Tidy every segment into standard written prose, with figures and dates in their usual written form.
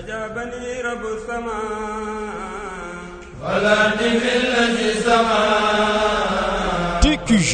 أجابني رب السماء TQG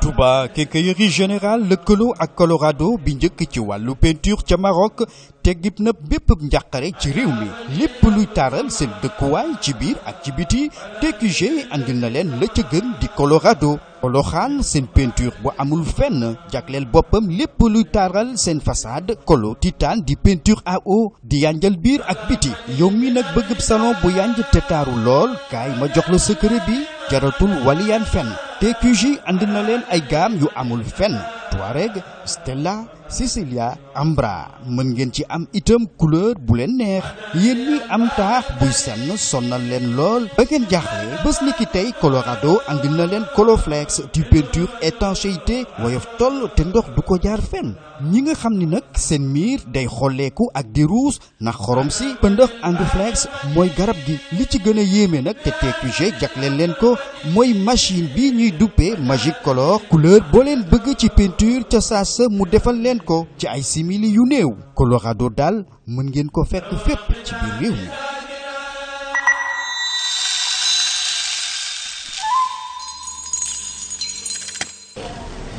Touba Quincaillerie Générale lëkkaloo ak Colorado bi njëkk ci wàllu peinture ca Maroc teggib na bépp njàqare ci réew mi lépp luy taaral seen dëkkuwaay ci biir ak ci biti TQG andil na leen la ca gën di Colorado Poloxaan seen peinture bu amul fenn jagleel boppam lépp luy taaral seen façade Colo Titane di peinture à eau di yanjal biir ak biti yow mi nag bëggub salon bu yanj te taaru lool kaay ma jox la secret bi jaratul waliyaan fenn TQG andil na leen ay gamme yu amul fenn Touareg Stella Sicilia Ambra mën ngeen ci am itam couleur bu leen neex yéen ñi am taax buy senn sonnal leen lool ba ngeen jaaxle bés ni ki tey Colorado andil na leen Coloflex di peinture étanchéité woyof toll te ndox du ko jaar fenn ñi nga xam ni nag seen miir day xolleeku ak di ruus ndax xorom si pëndëx Anduflex mooy garab gi li ci gën a yéeme nag te TQG jagleel leen ko mooy machine bi ñuy duppee Magic Color couleur boo leen bëgg ci peinture ca saasa mu defal leen ko ci ay simili yu néew Colorado daal mën ngeen ko fekk fépp ci biir réew mi.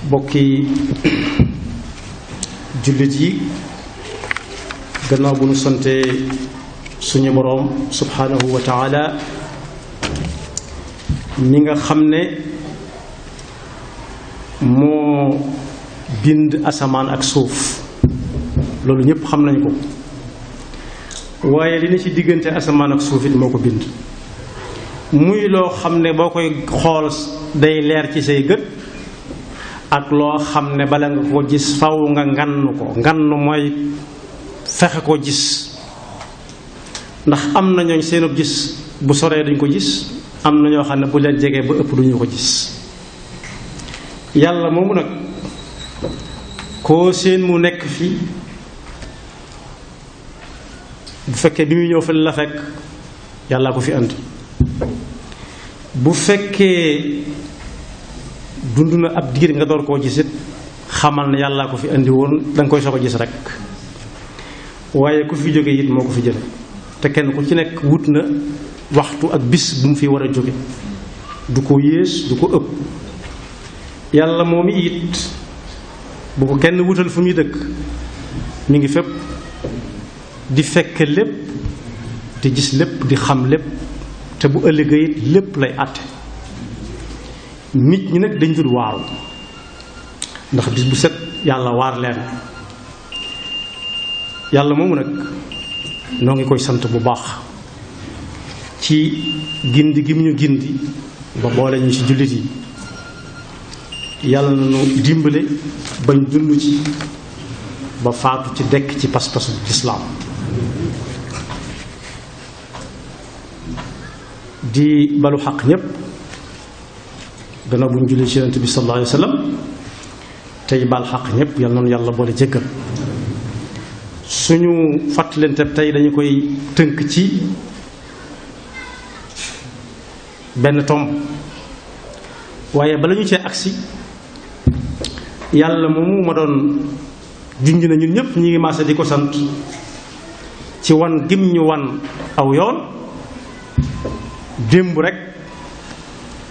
bokki jullit yi gannaaw bu nu sante suñu boroom subhanahu wa taala mi nga xam ne moo bind asamaan ak suuf loolu ñépp xam nañ ko waaye li ne ci diggante asamaan ak suuf it moo ko bind muy loo xam ne boo koy xool day leer ci say gët ak loo xam ne bala nga ko gis faw nga ngann ko ngann mooy fexe ko gis ndax am na ñooñ seenub gis bu soree duñ ko gis am na ñoo xam ne bu leen jegee ba ëpp duñu ko gis yàlla moomu nag koo seen mu nekk fi bu fekkee bi muy ñëw fa la fekk yàllaa ko fi andi bu fekkee dund na ab diir nga door koo gisit xamal ne yàllaa ko fi andi woon danga koy soog a gis rek waaye ku fi jóge it moo ko fi jële te kenn ku ci nekk wut na waxtu ak bis bu mu fi war a jóge du ko yées du ko ëpp yàlla moom it bu ko kenn wutal fu muy dëkk mi ngi fépp di fekk lépp di gis lépp di xam lépp te bu ëllëgee it lépp lay àtte nit ñi nag dañ dul waaru ndax bis bu set yàlla waar leen yàlla moomu nag noo ngi koy sant bu baax ci gindi gi mu ñu gindi ba boole ñu ci jullit yi yàlla na nu dimbale bañ dund ci ba faatu ci dekk ci pas-pasu islaam di balu xaq ñépp gannaaw bu ñu jullee ci yonent bi sallallahu alayhi wa sallam tey bal xaq ñépp yal na nu yàlla boole jéggal suñu fàttalante tey dañu koy tënk ci benn tomb waaye bala ñu cee agsi yàlla moomu ma doon junj na ñun ñépp ñi ngi maase di ko sant ci wan gim ñu wan aw yoon démb rekk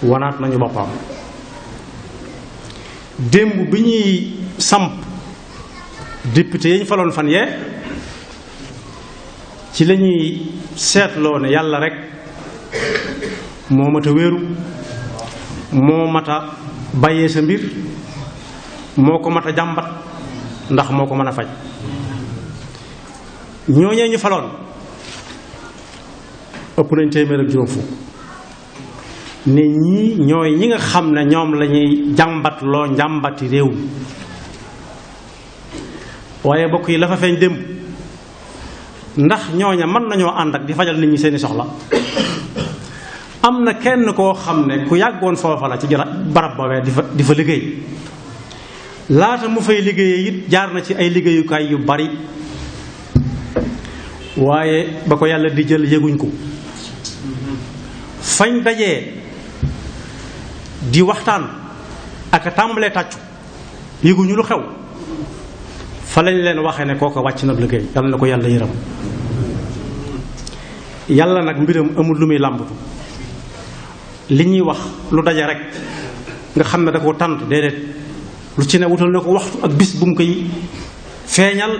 wanaat nañu boppam démb bi ñuy samp député yi ñu faloon fan yee ci la ñuy seetloo ne yàlla rekk moo mat a wéeru moo mat a bàyyee sa mbir moo ko mat a jàmbat ndax moo ko mën a faj ñooñee ñu faloon ëpp nañ téeméer ak juróom fukk ne ñii ñooy ñi nga xam ne ñoom lañuy jàmbat loo njàmbati réew mi waaye bokk yi la fa feeñ démb ndax ñooña mën nañoo ànd ak di fajal nit ñi seeni soxla am na kenn koo xam ne ku yàggoon foofa la ci barab boobee di fa liggéey laata mu fay liggéeyee it jaar na ci ay liggéeyukaay yu bari waaye ba ko yàlla di jël yëguñ ko fañ dajee di waxtaan ak a tàmbalee tàccu yëguñu lu xew fa lañ leen waxee ne kooko wàcc na liggéey yàlla na ko yàlla yërëm yàlla nag mbiram amul lu muy làmbatu li ñuy wax lu daje rek nga xam ne da ko tànt déedéet lu ci ne wutal na ko waxtu ak bis bu mu koy feeñal.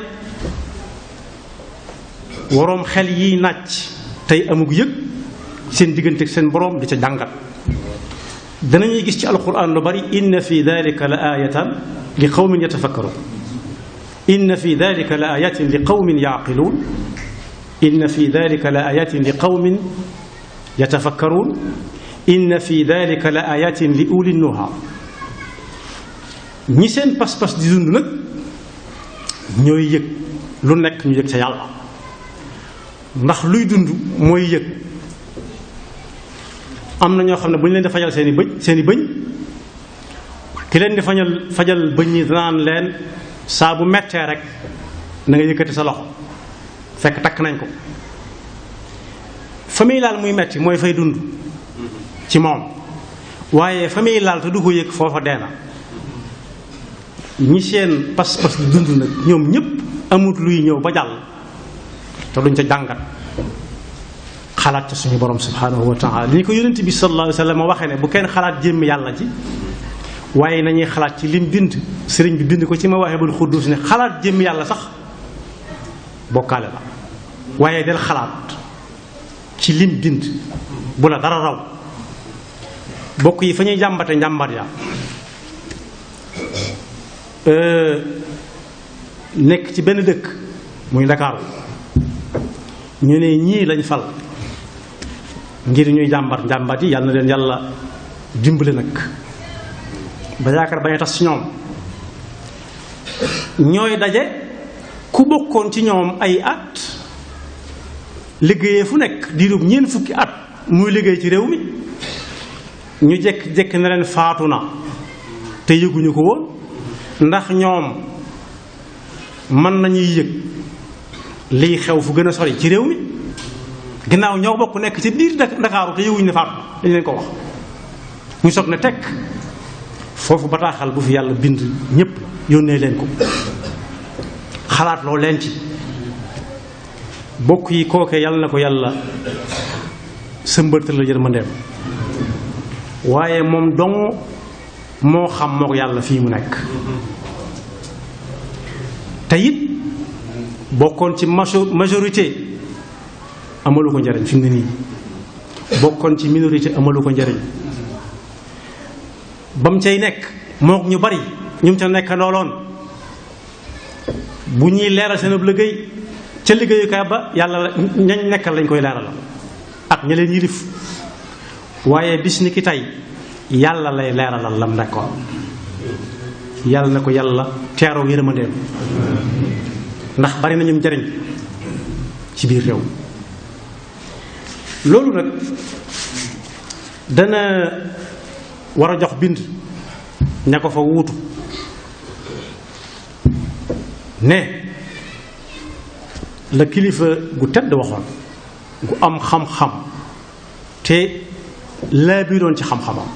waroom xel yiy nàcc tey amug yëg seen diggante ak seen boroom di ca jàngat danañuy gis ci alquran lu bari inna fi dalika la ayatan li qawmin yatafakkarun inna fi dalika la ayatin li qawmin yaqiluun inna fi dalika la ayatin li qawmin yatafakkarun inna fi dalika la ayatin li uli nuha ñi seen pas-pas di dund nag ñooy yëg lu nekk ñu yëg ca yàlla ndax luy dund mooy yëg am na ñoo xam ne bu ñu leen di fajal seeni bëñ ki leen di fajal bëñ ñi danaan leen saa bu mettee rek na nga yëkkati sa loxo fekk takk nañ ko fa muy laal muy metti mooy fay dund ci moom waaye fa muy laal te du ko yëg foofa dee na ñi seen pas-pas di dund nag ñoom ñépp amut luy ñëw ba jàll te duñ ca jàngat xalaat ca suñu borom subhanahu wa taala li ñu ko yonent bi sallallahu alayhi wa sallam waxee ne bu kenn xalaat jëmmi yàlla ji waaye nañuy xalaat ci lim bind sëriñ bi bind ko ci Mawaahibul Quddus ne xalaat jëmmi yàlla sax bokkaale la waaye del xalaat ci lim bind bu la dara raw bokk yi fa ñuy jàmbate njàmbat ya nekk ci benn dëkk muy Ndakaaru ñu ne ñii lañ fal ngir ñuy njàmbat yi yàlla na leen yàlla dimbale nag ba yaakaar bañ a tas ci ñoom ñooy daje ku bokkoon ci ñoom ay at liggéeyee fu nekk diirub ñeent fukki at muy liggéey ci réew mi ñu jekk-jekk na leen faatu na te yëguñu ko woon ndax ñoom mën nañuy yëg liy xew fu gën a sori ci réew mi ginnaaw ñoo bokk nekk ci biir Ndakaaru te yëguñu ne faatu dañ leen ko wax ñu soog ne tekk foofu bataaxal bu fi yàlla bind ñépp yónnee leen ko xalaat loo leen ci bokk yi kooke yàlla na ko yàlla sëmbërtal la yërmandeem waaye moom dong moo xam moo ko yàlla fii mu nekk te it bokkoon ci majorité amalu ko njariñ fi mu ne nii bokkoon ci minorité amalu ko njariñ ba mu cay nekk mook ñu bari ñu ca nekk looloon bu ñuy leeral seen ab liggéey ca liggéeyukaay ba yàlla ñañ nekkal lañ koy leeral ak ña leen yilif waaye bis ni ki tey yàlla lay leeralal lam nekkoon yàlla na ko yàlla teeroo yërmandeem ndax bari nañu njariñ ci biir réew loolu nag dana war a jox bind ña ko fa wuutu ne la kilifa gu tedd waxoon gu am xam-xam te laa biiroon ci xam-xamam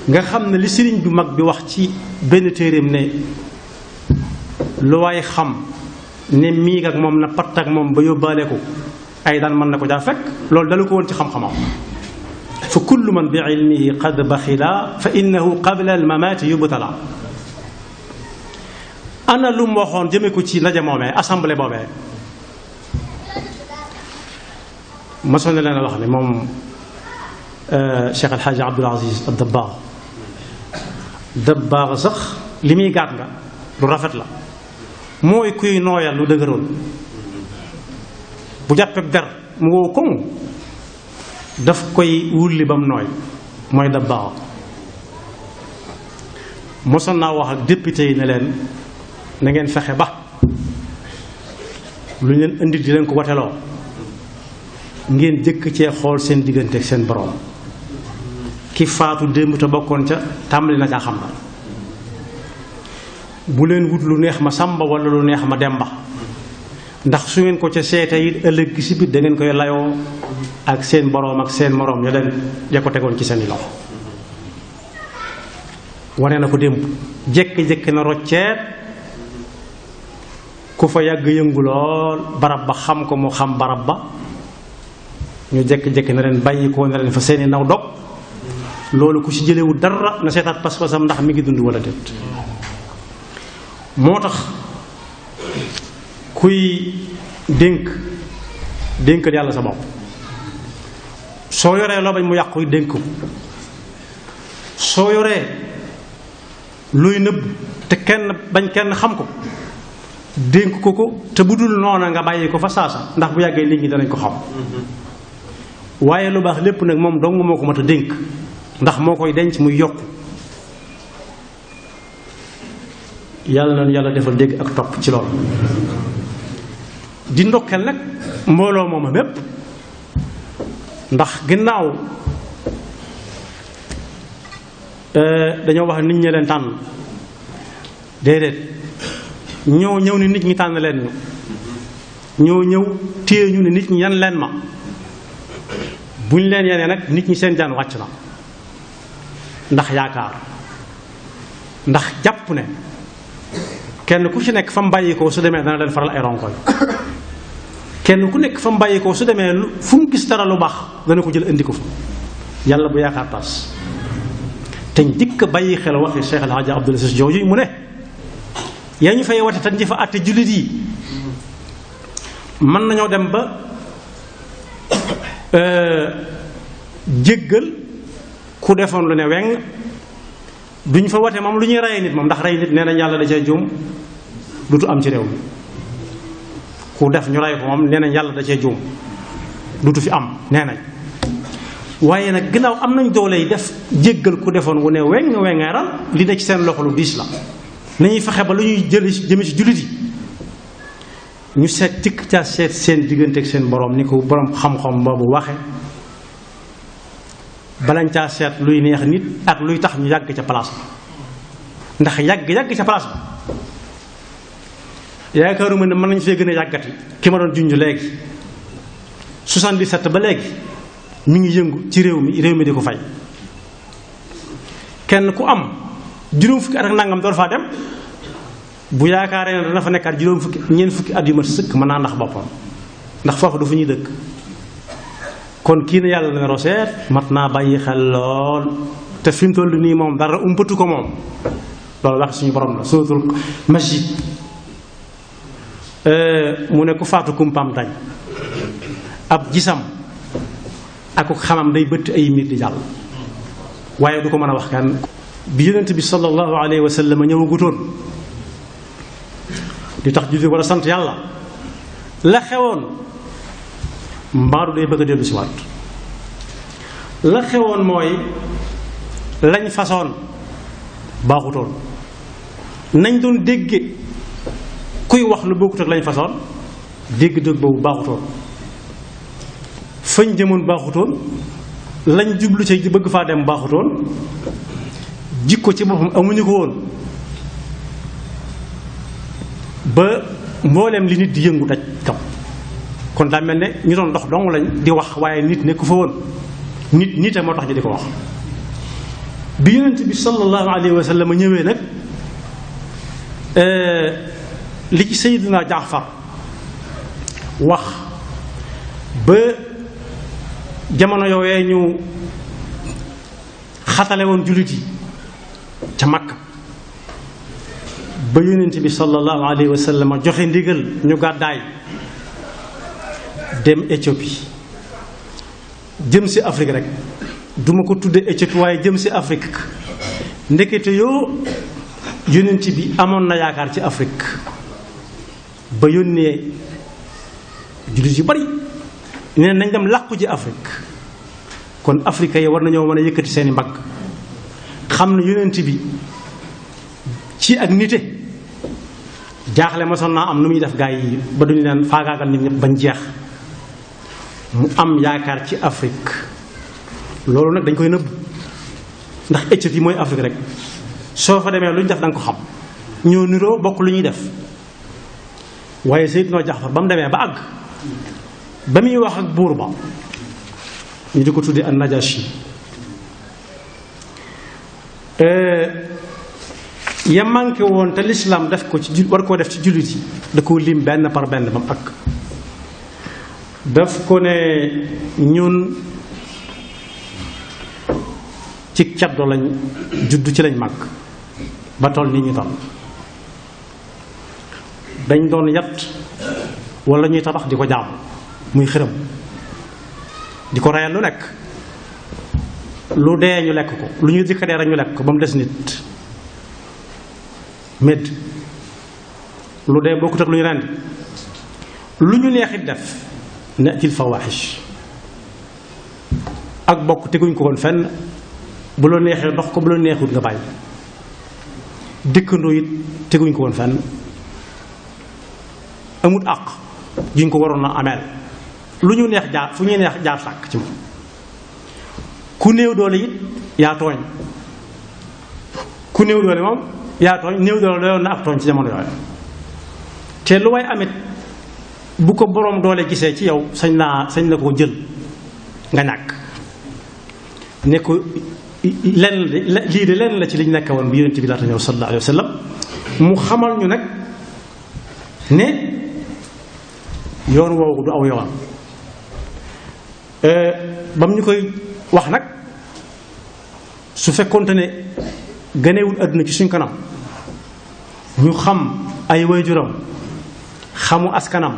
nga xam ne li sëriñ bu mag bi wax ci benn téeréem ne lu waay xam ne miig ak moom na patt ak moom ba yóbbaale ko ay daan mën na ko jaa fekk loolu dalu ko woon ci xam-xamam fa kullu man bi ilmihi qad baxila fa innahu qabla al mamaati yubtala ana lu mu waxoon jëme ko ci ndaje moomee assemblée boobee masoon na leen a wax ne moom Cheikh El Hadj Abdoul Aziz Dabakh Dabakh sax li muy gaat nga lu rafet la mooy kuy nooyal lu dëgëroon bu jàppeek der mu wow koŋ daf koy wulli ba mu nooy mooy Dabakh mosoon naa wax ak député yi ne leen na ngeen fexe ba lu ñu leen indi di leen ko wateloo ngeen jëkk cee xool seen diggante ak seen borom ki faatu démb te bokkoon ca tàmbali na caa xam na bu leen wut lu neex ma sàmba wala lu neex ma demba ndax su ngeen ko ca seete it ëllëg gi si biir da ngeen koy layoo ak seen boroom ak seen moroom ya leen ya ko tegoon ci seen i loxo wane na ko démb jékki-jékki na rocceet ku fa yàgg yëngu lool barab ba xam ko mu xam barab ba ñu jekki-jekki na leen bàyyi ko na leen fa seeni naw dog loolu ku ci jëlewu dara na seetaat pas-pasam ndax mi ngi dund wala déet. moo tax kuy dénkal yàlla sa bopp soo yoree loo bañ mu yàqu dénk ko soo yoree luy nëbb te kenn xam ko dénk ko te bu dul noona nga bàyyi ko fa saasa ndax bu yàggee nit ñi danañ ko xam waaye lu baax lépp nag moom dong moo ko mat a dénk ndax moo koy denc muy yokk yàlla nañu yàlla defal dégg ak topp ci loolu di ndokkeel nag mbooloo mooma mépp ndax ginnaaw dañoo wax nit ñi leen tànn déedéet ñoo ñëw ni nit ñi tànn leen ñoo ñëw téye ñu ne nit ñi yan leen ma buñ leen yenee nag nit ñi seen jaan wàcc na ndax yaakaar ndax jàpp ne kenn ku ci nekk fa mu bàyyi ko su demee dana leen faral ay ronkoñ kenn ku nekk fa mu bàyyi ko su demee fu mu gis dara lu baax dana ko jël indi ko fa yàlla bu yaakaar tas te njëkk a bàyyi xel waxi Cheikh El Hadj Abdoul Aziz jooju mu ne yaa ñu fay wate tan ji fa àtte jullit yi mën nañoo dem ba jéggal ku defoon lu ne weng duñ fa wate moom lu ñuy rey nit moom ndax rey nit nee nañ yàlla da cee juum dutu am ci réew mi ku def ñu rey ko moom nee nañ yàlla da cee juum dutu fi am nee nañ waaye nag ginnaaw am nañ doole yi def jéggal ku defoon wu ne wengeeral li ne ci seen loxo lu diis la nañuy fexe ba lu ñuy jëme ci jullit yi ñu seet tikk ca seet seen diggante ak seen borom ni ko borom xam-xam boobu waxe balañ caa seet luy neex nit ak luy tax ñu yàgg ca place ba ndax yàgg ca place ba yaakaaruma ne mën nañ fee gën a yàggati ki ma doon junj léegi 77 ba léegi mi ngi yëngu ci réew mi di ko fay kenn ku am juróom fukki at ak nangam door faa dem bu yaakaaree ne dana fa nekkaat ñeent fukki at yu mat sëkk mën naa ndax boppam ndax foofu du fu ñuy dëkk kon kii ne yàlla na roseet mat naa bàyyi xel lool te fi mu toll nii moom dara umpatu ko moom loolu wax suñu borom la suratul masjid mu ne ku faatu kumpam dañ ab gisam ak xamam day bëtt ay mbir di jàll waaye du ko mën a wax kenn bi yonent bi sallallahu alayhi wa sallam ñëwagutoon di tax julli war a sant yàlla la xewoon mbaaru day bëgg a dellu si waat la xewoon mooy lañ façon baaxutoon nañ doon dégge kuy wax lu bokkut ak lañ façon dégg-dégg boobu baaxutoon fañ jëmoon baaxutoon lañ jublu ci bëgg faa dem baaxutoon jikko ci boppam amuñu ko woon ba mbooleem li nit di yëngu daj kam kon daa mel ne ñu doon dox dong lañ di wax waaye nit nekku fa woon nit moo tax ñu di ko wax bi yonent bi sallallahu alayhi wa sallam ñëwee nag li ci Seydina Jaafar wax ba jamono yooyee ñu xatale woon jullit yi ca Makka ba yonent bi sallallahu alayhi wa sallam joxe ndigal ñu gàddaay dem Éthiopie jëm si Afrique rek duma ko tudde Éthiopie waaye jëm si Afrique ndekete yoo yonent bi amoon na yaakaar ci Afrique ba yónnee jullit yu bari nee nañ dem làqu ji Afrique kon Afrique yi war nañoo mën a yëkkati seeni mbagg xam ne yonent bi ci ak nite jaaxle ma son naa am nu muy def gaa yi ba duñu leen faagaagal nit ñëpp bañ jeex mu am yaakaar ci Afrique loolu nag dañ koy nëbb ndax Éthiopie mooy Afrique rek soo fa demee lu ñu def da nga ko xam ñoo niroo bokk lu ñuy def waaye Seydina Jaafar ba mu demee ba àgg ba muy wax ak buur ba ñu di ko tuddee an Najashi ya manqué woon te l'islam def ko ci war koo def ci jullit yi da koo lim benn par benn ba mu àgg daf ko ne ñun ci caddo lañ juddu, ci lañ màgg ba toll nii ñu toll. dañ doon yat wala ñuy tabax di ko jaam muy xërëm di ko reyal lu nekk, lu dee ñu lekk ko, lu ñuy dikka dee rek ñu lekk ko ba mu des nit. médd lu dee bokkut ak lu ñu rendi, lu ñu neexit def natil fawaaxish. ak bokk teguñ ko woon fenn, bu la neexee dox ko, bu la neexut nga bàyyi. dëkkandoo it teguñ ko woon fenn, amut àq juñ ko waroon a ameel, lu ñu neex jaar fu ñuy neex jaar sàkk ci moom. ku néew doole it yaa tooñ, ku néew doole moom yaa tooñ. néew doole doyoon na ak tooñ ci jamono yooyu. te lu way amit bu ko boroom doole gisee ci yow sañ na ko jël nga ñàkk ne ko lenn lii de lenn la ci liñ nekk woon bi yonent bi laata ñëw sallallahu alayhi wa sallam. mu xamal ñu nag ne yoon woowu du aw yoon. bam ñu koy wax nag, su fekkoonte ne ganewul àdduna ci suñ kanam, ñu xam ay waajuram, xamu askanam,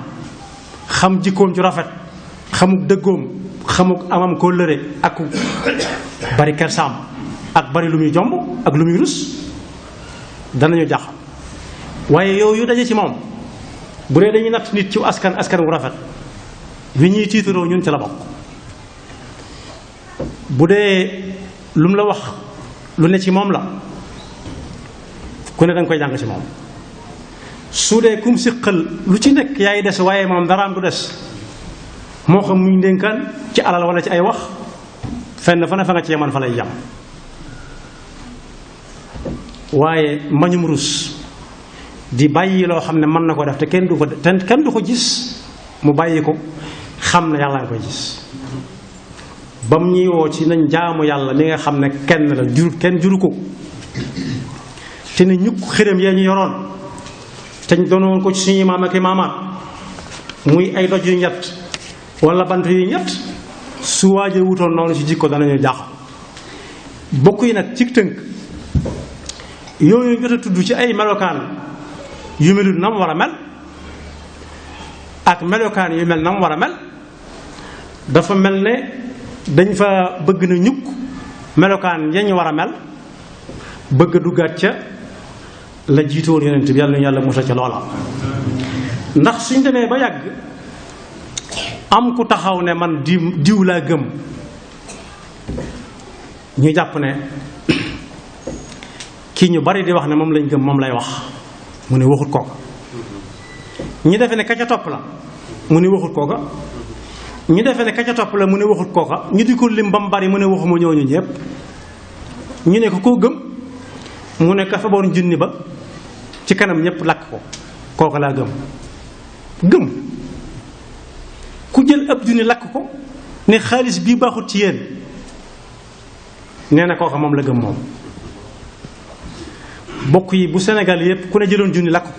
xam jikkoom ju rafet, xamuk dëggoom, xamuk amam kóllëre ak bari kersaam ak bari lu muy jomb ak lu muy rus, danañu jaaxal. waaye yow yu daje ci moom, bu dee dañuy natt nit ci askan wu rafet wi ñuy tiitaroo ñun ci la bokk. bu dee lu mu la wax lu ne ci moom la, ku ne danga koy jàng ci moom. su dee kum siqal lu ci nekk yaay des, waaye moom daraam du des, moo xam muy ndénkaan ci alal wala ci ay wax, fenn fa ne fa nga ci yeman fa lay jàmm. waaye mbañum rus di bàyyi loo xam ne mën na ko def te kenn du ko gis, mu bàyyi ko xam ne yàlla nga koy gis. bam ñuy woo ci nañ jaamu yàlla mi nga xam ne kenn la, kenn juru ko, te ne ñukk xërëm yee ñu yoroon te ñu doonoon ko ci suñuy maam ak i maamaat, muy ay doj yu ñett wala bant yu ñett, su waajee wutoon noonu ci jikko danañu jaaxal. bokk yi nag ci tënk, yooyu jot a tudd ci ay melokaan yu melut nam war a mel ak melokaan yu mel nam war a mel, dafa mel ne dañ fa bëgg na ñukk melokaan yañ war a mel, bëgg a duggaat ca la jiitoon yonent bi, yàlla nañu yàlla musal ca loola. ndax suñ demee ba yàgg am ku taxaw ne man diw laa gëm, ñu jàpp ne kii ñu bari di wax ne moom lañ gëm moom lay wax, mu ne waxut kooka. ñu defe ne ka ca topp la, mu ne waxut kooka. ñu defe ne ka ca topp la, mu ne waxut kooka. ñu di ko lim ba mu bari, mu ne waxuma ñooñu ñëpp. ñu ne ko koo gëm, mu ne ka fa boon junni ba ci kanam ñëpp lakk ko, kooka laa gëm. gëm ku jël ab junni lakk ko ne xaalis bii baaxut ci yéen, nee na kooka moom la gëm moom. bokk yi bu Sénégal yépp ku ne jëloon junni lakk ko,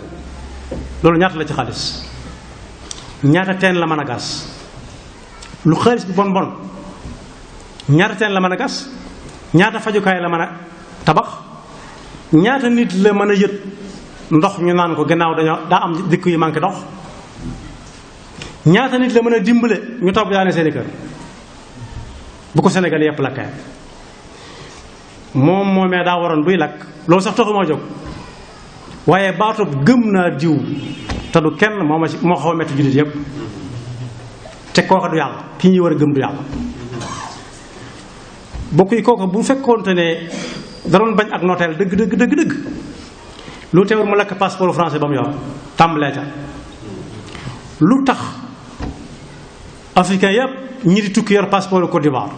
loolu ñaata la ci xaalis? ñaata teen la mën a gas? lu xaalis bi bon bon ñaata teen la mën a gas? ñaata fajukaay la mën a tabax? ñaata nit la mën a yët ndox ñu naan ko gannaaw daa am dëkk yu manqué ndox? ñaata nit la mën a dimbale ñu toog yaane seeni kër bu ko Sénégal yépp lakkee? moomee daa waroon buy lakk, loolu sax taxu moo jóg, waaye baatub gëm naa diw te du kenn moo xaw a metti jullit yépp. te kooka du yàlla, ki ñuy war a gëm du yàlla. bokk yi kooka bu fekkoonte ne da doon bañ ak nooteel dëgg lu teewul mu lakk passeport français ba mu yor tàmbalee ca. lu tax africain yépp ñi di tukki yor passeport Côte d'Ivoire,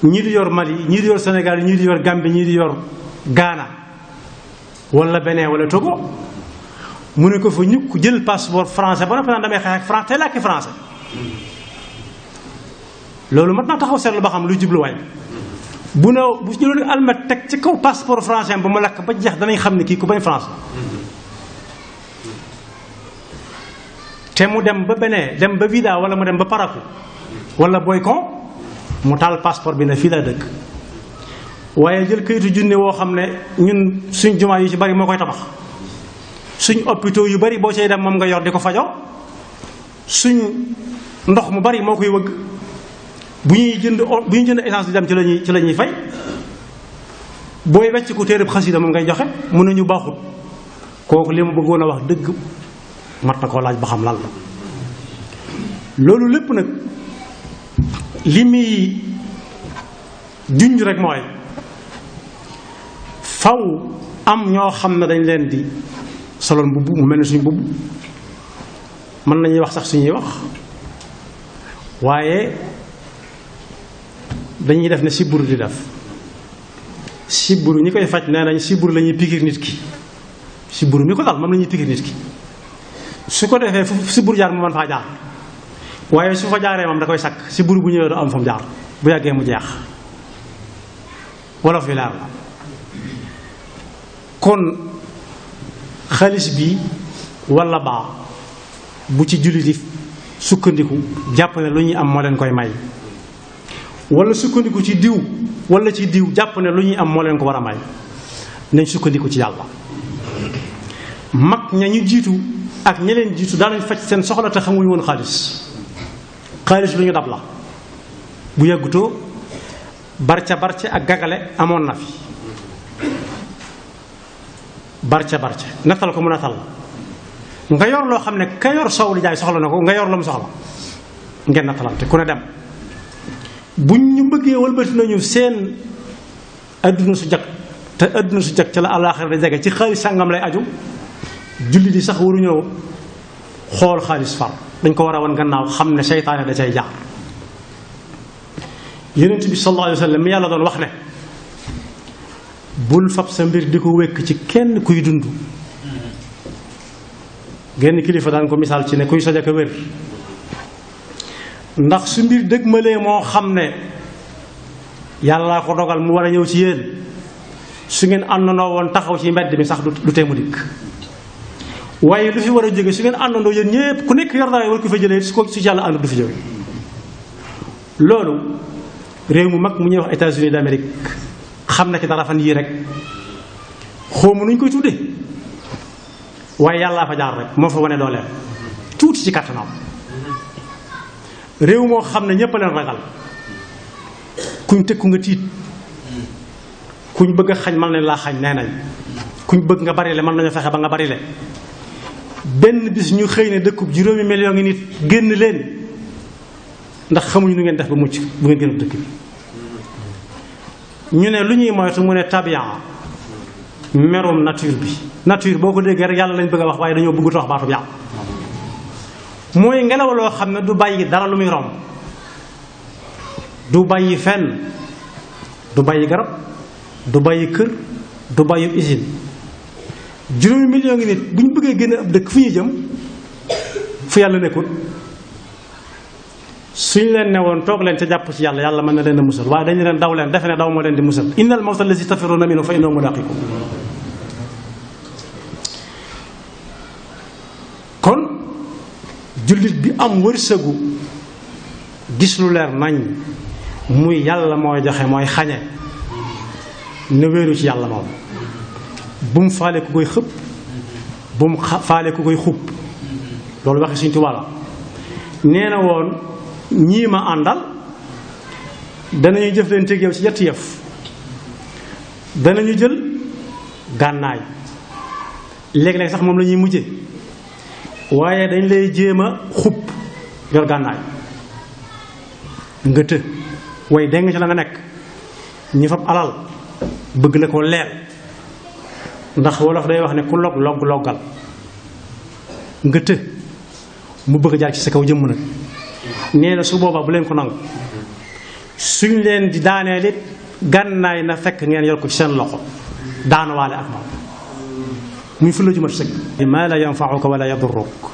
ñii di yor Mali, ñii di yor Sénégal, ñii di yor Gambie, ñii di yor Ghana wala Bénin wala Togo, mu ne ko fa ñukk jël passeport français ba noppi naan damay xeex ak France te làkki français. loolu mat naa taxaw seetlu ba xam luy jubluwaay. bu jëloon almet teg ci kaw passeport français ba mu lakk ba jeex danañ xam ne kii ku bañ France la. te mu dem ba Bénin dem ba Vida wala mu dem ba Parakou wala Boycon mu taal passeport bi ne fii laa dëkk waaye jël kayitu junne woo xam ne ñun suñ jumaa yu ci bari moo koy tabax suñ hôpitaux yu bari boo cay dem moom nga yor di ko fajoo suñ ndox mu bari moo koy wëgg bu ñuy jënd essence di dem ci la ñuy fay booy wecc ku téereb xasida moom ngay joxe mun nañu baaxut kooku li ma bëggoon a wax dëgg mat na koo laaj ba xam lan la loolu lépp nag li muy junj rek mooy faw am ñoo xam ne dañ leen di solol mbubb mu mel ne suñu mbubb mën nañuy wax sax suñuy wax waaye dañuy def ne siburu di def siburu ñi koy faj nee nañ siburu la ñuy pikir nit ki siburu mi ko dal moom la ñuy pikir nit ki su ko defee fu siburu jaar mu mën faa jaar waaye su fa jaaree moom da koy sakk siburu bu ñëwee du am fa mu jaar bu yàggee mu jeex wolof yi leer la kon xaalis bi walla baa bu ci jullit yi sukkandiku jàpp ne lu ñuy am moo leen koy may walla sukkandiku ci diw walla ci diw jàpp ne lu ñuy am moo leen ko war a may nañ sukkandiku ci yàlla mag ña ñu jiitu ak ña leen jiitu daanañ faj seen soxla te xamuñu woon xaalis lu ñu dab la bu yàggutoo barca ak gagale amoon na fi barca nattal ko mu nattal nga yor loo xam ne ka yor soow li jaay soxla na ko nga yor la mu soxla ngeen nattalante ku ne dem buñ ñu bëggee wëlbati nañu seen adduna su jag te adduna su jag ca la àllaaxira da jege ci xaalis sàngam lay aju julli di sax waruñoo xool xaalis far dañ ko war a wan gannaaw xam ne seytaane da cay jaar yonent bi sallallahu alayhi wa sallam mi yàlla doon wax ne bul fab sa mbir di ko wékk ci kenn kuy dund genn kilifa daan ko misaal ci ne kuy soj ak a wér ndax su mbir dëgmalee moo xam ne yàllaa ko dogal mu war a ñëw ci yéen su ngeen àndandoo woon taxaw ci mbedd mi sax du teemu dikk waaye lu fi war a jóge su ngeen àndandoo yéen ñépp ku nekk yor dara war ko fa jëlee su ko su yàlla ànd du fi jóge loolu réew mu mag mu ñuy wax États-Unis d'Amérique xam na ci dara fan yii rek xawma nuñ koy tuddee waaye yàllaa fa jaar rek moo fa wane dooleem tuuti ci kattanam réew moo xam ne ñépp a leen ragal kuñ tëkku nga tiit kuñ bëgg a xañ mën nañ laa xañ nee nañ kuñ bëgg nga bari le mën nañu fexe ba nga bari le benn bis ñu xëy ne dëkkub 5 millions ngi nit génn leen ndax xamuñu nu ngeen def ba mucc bu ngeen génn dëkk bi ñu ne lu ñuy moytu mu ne tabian merum nature boo ko déggee rek yàlla lañ bëgg a wax waaye dañoo bëgg wax baatu yàlla mooy ngelaw loo xam ne du bàyyi dara lu muy romb du bàyyi fenn du bàyyi garab du bàyyi kër du bàyyi usine 5 millions ngi nit bu ñu bëggee génn ab dëkk fu ñu jëm fu yàlla nekkul suñ leen ne woon toog leen ca jàpp ci yàlla mën na leen a musal waaye dañu leen daw leen defe ne daw moo leen di musal innal mawta allazi tafirruuna minhu fa innahu mulaaqiikum kon jullit bi am wërsëgu gis lu leer nañ muy yàlla mooy joxe mooy xañe ne wéeru ci yàlla moom bu mu faale ku koy xëpp bu mu faale ku koy xub loolu waxi Sëñ Tuubaa la nee na woon ñii ma àndal danañu jëf leen teg yow ci yetti yëf danañu jël gànnaay léeg-léeg sax moom la ñuy mujje waaye dañ lay jéem a xub yor gànnaay nga të way dégg nga ci la nga nekk ñi fab alal bëgg la ko leer ndax wolof day wax ne ku log loggal nga të mu bëgg jaar ci sa kaw jëmm nag nee na su boobaa bu leen ko nangu suñ leen di daaneel it gànnaay na fekk ngeen yor ko ci seen loxo daanuwaale ak moom muy fu la jumat sëkk ma la yanfauka wala yadurruk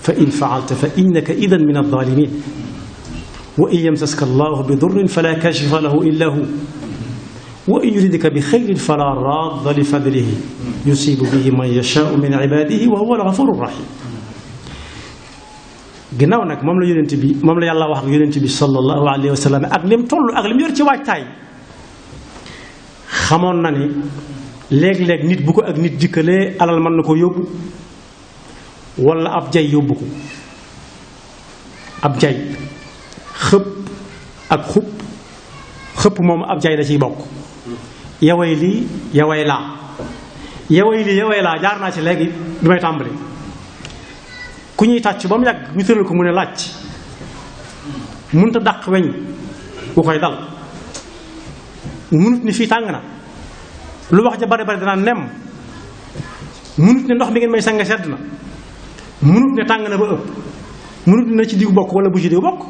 fa in faalta fa innaka idan min alzalimin wa in yamsaska allahu bi durrin fala kashifa lahu illa hu wa in yuridka bi xayrin fala radda li fadlihi yusibu bihi man yashaau min ibadihi wa huwa alghafuru rahim ginnaaw nag moom la yonent bi moom la yàlla wax ak yonent bi sallallahu alayhi wa sallam ak lim toll ak lim yor ci waajtaay xamoon na ni léeg-léeg nit bu ko ak nit dikkalee alal mën na ko yóbbu wala ab jay yóbbu ko ab jay xëpp ak xëpp moom ab jay da ciy bokk yaway lii yaway laa jaar naa ci léegi bi may tàmbali ku ñuy tàcc ba mu yàgg ñu tëral ko mu ne laaj mënut a dàq weñ bu koy dal mënut ni fii tàng na lu wax ja bari bari danaa nem mënut ne ndox mi ngeen may sange sedd na mënut ne tàng na ba ëpp mënut ne ci diw bokk wala bu ci diw bokk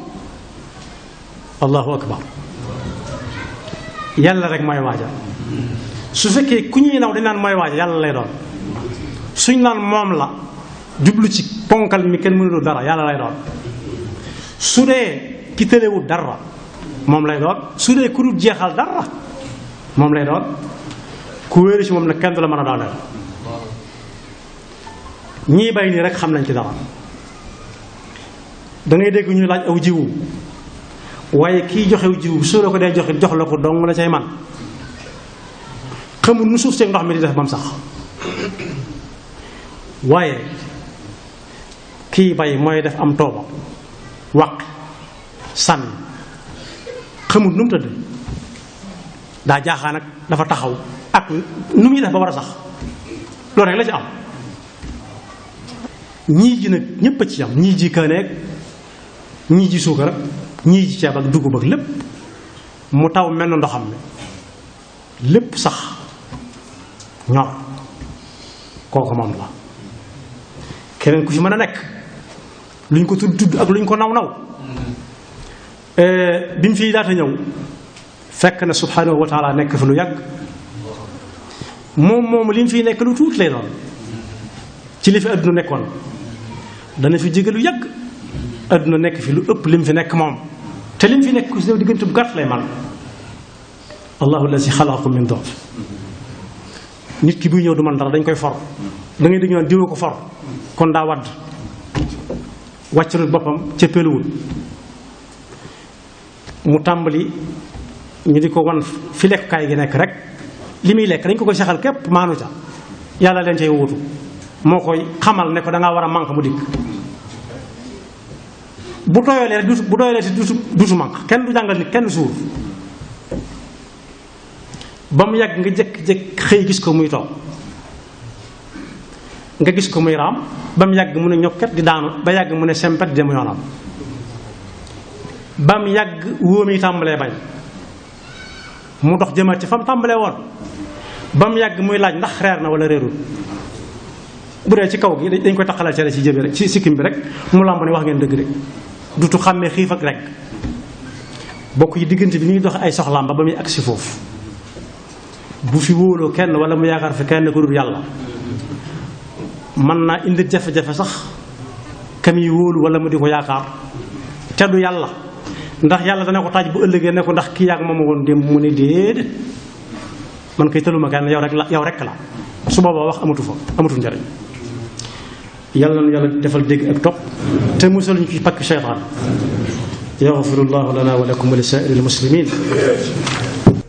allahu akbar yàlla rek mooy waaja su fekkee ku ñuy naw dañ naan mooy waaja yàlla lay doon suñ naan moom la jublu ci ponkal mi kenn mënul dara yàlla lay doon su dee ki tëlewul dara moom lay doon su dee ku dul jeexal dara moom lay doon ku wéeru ci moom nag kenn du la mën a daaneel ñii bay nii rek xam nañ ci dara dangay dégg ñuy laaj aw jiwu waaye kiy joxew jiwu su la ko dee joxe jox la ko dong la cay man xamul nu suuf seeg ndox mi di def bam sax waaye kii bay mooy def am tooba waq sànni xamul nu mu tëdd daa jaaxaan ak dafa taxaw ak nu muy def ba war a sax loolu rek la ci am ñii ji nag ñépp a ci am ñii ji kaaneeg ñii ji suukar ak ñii ji ceeb ak dugub ak lépp mu taw mel na ndoxam mi lépp sax ñor kooku moom la keneen ku fi mën a nekk luñ ko tudd ak luñ ko naw bi mu fii daata ñëw fekk na subhanahu wa taala nekk fi lu yàgg moom li mu fiy nekk lu tuut lay doon ci li fi adduna nekkoon dana fi jege lu yàgg adduna nekk fi lu ëpp li mu fi nekk moom te li mu fi nekk ku si néew diggante bu gàtt lay man allahu allazi xalaqakum min da'f nit ki buy ñëw du man dara dañ koy for da ngay dégg naan diwa ko for kon daa wadd wàccalul boppam ca peluwul mu tàmbali ñu di ko wan fi lekkukaay gi nekk rek li muy lekk dañ ko koy saxal képp maanu ca yàlla leen cay wuutu moo koy xamal ne ko dangaa war a manque mu dikk bu doyalee bu doyalee si duutu manque kenn du jàngal nit kenn suur ba mu yàgg nga jëkk-jëkk xëy gis ko muy toog nga gis ko muy raam ba mu yàgg mu ne ñokket di daanu ba yàgg mu ne sempet di dem yoonam ba mu yàgg wóom yi tàmbalee bañ mu dox jëmaat ci fa mu tàmbalee woon ba mu yàgg muy laaj ndax reer na wala reerul bu dee ci kaw gi dañ koy taqalal cere ci jëbi rek ci sikkim bi rek mu làmb ne wax ngeen dëgg rek dutu xàmmee xiif ak rek bokk yi diggante bi ni ngi doxe ay soxlaam ba muy agsi foofu bu fi wóoloo kenn wala mu yaakaar fi kenn ko dul yàlla mën naa indi jafe-jafe sax kam yi wóolu wala mu di ko yaakaar te du yàlla ndax yàlla dana ko taaj bu ëllëgee ne ko ndax kii yàgg moom woon dem mu ne déedéet man koy tëluma kenn yow rek la su boobaa wax amatul njariñ yàlla na yàlla defal dégg ak topp te musal ñu ci pakk seytaan yaxfirullahu lana wa lakum wa li saa'iril muslimin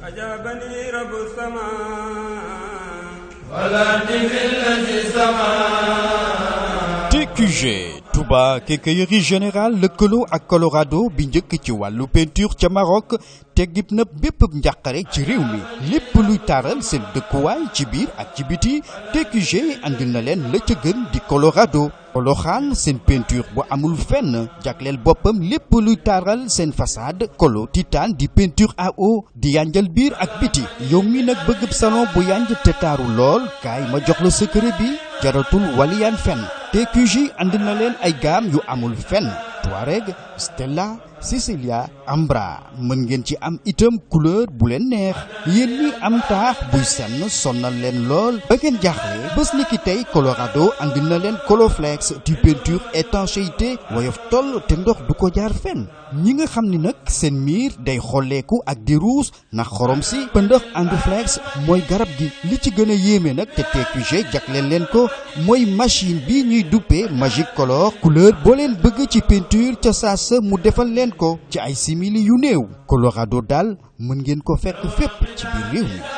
ajabani rabbu sama TQG Touba Quincaillerie Générale lëkkaloo ak Colorado bi njëkk ci wàllu peinture ca Maroc teggib na bépp njàqare ci réew mi lépp luy taaral seen dëkkuwaay ci biir ak ci biti TQG andil na leen la ca gën di Colorado Poloxaan seen peinture bu amul fenn jagleel boppam lépp luy taaral seen façade Colo Titane di peinture à eau di yanjal biir ak biti yow mi nag bëgg salon bu yanj te taaru lool kaay ma jox la secret bi jaratul waliyaan fenn TQG andil na leen ay gaam yu amul fenn Touareg Stella Sicilia Ambra mën ngeen ci am itam couleur bu leen neex yéen ñi am taax buy senn sonnal leen lool ba ngeen jaaxle bés ni ki tey Colorado andil na leen Colorflex di peinture étanchéité woyof toll te ndox du ko jaar fenn ñi nga xam ni nag seen miir day xolleeku ak di ruus ndax xorom si pëndëx Anduflex mooy garab gi li ci gën a yéeme nag te TQG jagleel leen ko mooy machine bi ñuy duppee Magic Color couleur boo leen bëgg ci peinture ca saasa mu defal leen ko ci ay simili yu néew Colorado daal mën ngeen ko fekk fépp ci biir réew mi